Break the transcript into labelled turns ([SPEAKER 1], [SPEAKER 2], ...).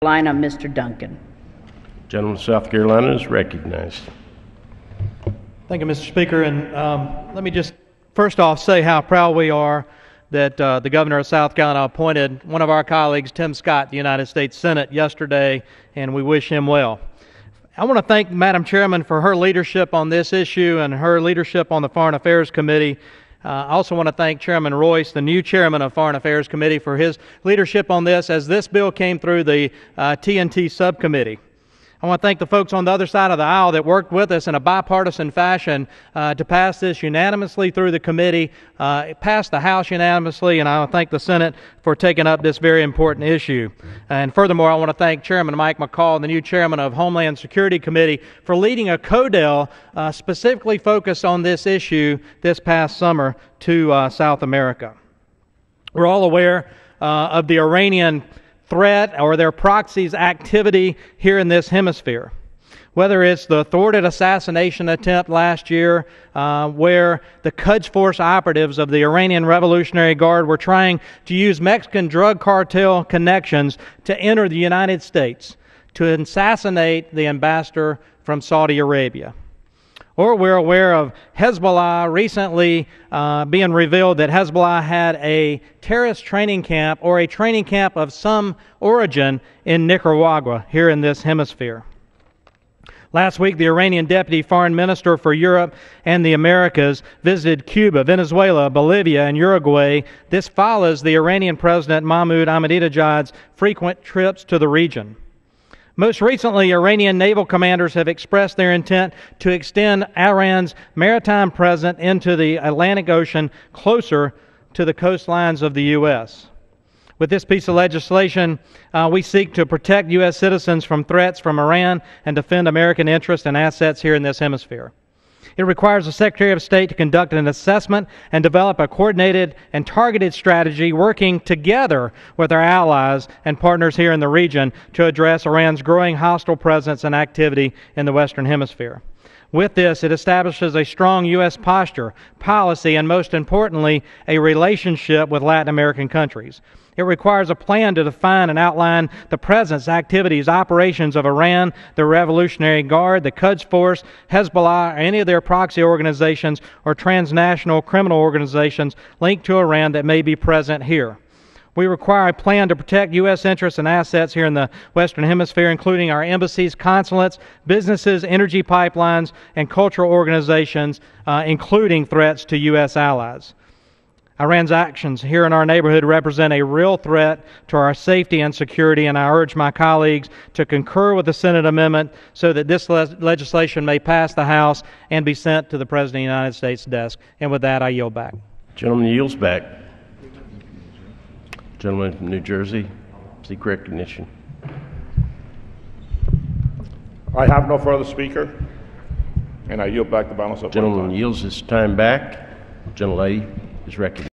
[SPEAKER 1] Carolina, Mr. Duncan.
[SPEAKER 2] Gentleman of South Carolina is recognized.
[SPEAKER 3] Thank you, Mr. Speaker. And let me just first off say how proud we are that the governor of South Carolina appointed one of our colleagues, Tim Scott, to the United States Senate yesterday, and we wish him well. I want to thank Madam Chairman for her leadership on this issue and her leadership on the Foreign Affairs Committee. I also want to thank Chairman Royce, the new chairman of Foreign Affairs Committee, for his leadership on this as this bill came through the TNT subcommittee. I want to thank the folks on the other side of the aisle that worked with us in a bipartisan fashion to pass this unanimously through the committee. It passed the House unanimously, and I want to thank the Senate for taking up this very important issue. And furthermore, I want to thank Chairman Mike McCall, the new chairman of Homeland Security Committee, for leading a CODEL specifically focused on this issue this past summer to South America. We're all aware of the Iranian threat or their proxies' activity here in this hemisphere. Whether it's the thwarted assassination attempt last year where the Quds Force operatives of the Iranian Revolutionary Guard were trying to use Mexican drug cartel connections to enter the United States to assassinate the ambassador from Saudi Arabia. Or we're aware of Hezbollah recently being revealed that Hezbollah had a terrorist training camp or a training camp of some origin in Nicaragua here in this hemisphere. Last week, the Iranian Deputy Foreign Minister for Europe and the Americas visited Cuba, Venezuela, Bolivia, and Uruguay. This follows the Iranian President Mahmoud Ahmadinejad's frequent trips to the region. Most recently, Iranian naval commanders have expressed their intent to extend Iran's maritime presence into the Atlantic Ocean closer to the coastlines of the U.S. With this piece of legislation, we seek to protect U.S. citizens from threats from Iran and defend American interests and assets here in this hemisphere. It requires the Secretary of State to conduct an assessment and develop a coordinated and targeted strategy working together with our allies and partners here in the region to address Iran's growing hostile presence and activity in the Western Hemisphere. With this, it establishes a strong U.S. posture, policy, and most importantly, a relationship with Latin American countries. It requires a plan to define and outline the presence, activities, operations of Iran, the Revolutionary Guard, the Quds Force, Hezbollah, or any of their proxy organizations or transnational criminal organizations linked to Iran that may be present here. We require a plan to protect U.S. interests and assets here in the Western Hemisphere, including our embassies, consulates, businesses, energy pipelines, and cultural organizations, including threats to U.S. allies. Iran's actions here in our neighborhood represent a real threat to our safety and security, and I urge my colleagues to concur with the Senate amendment so that this legislation may pass the House and be sent to the President of the United States' desk. And with that, I yield back.
[SPEAKER 2] Gentleman yields back. Gentleman from New Jersey, seek recognition.
[SPEAKER 4] I have no further speaker, and I yield back the balance of my time.
[SPEAKER 2] Gentleman yields his time back. Gentlelady is recognized.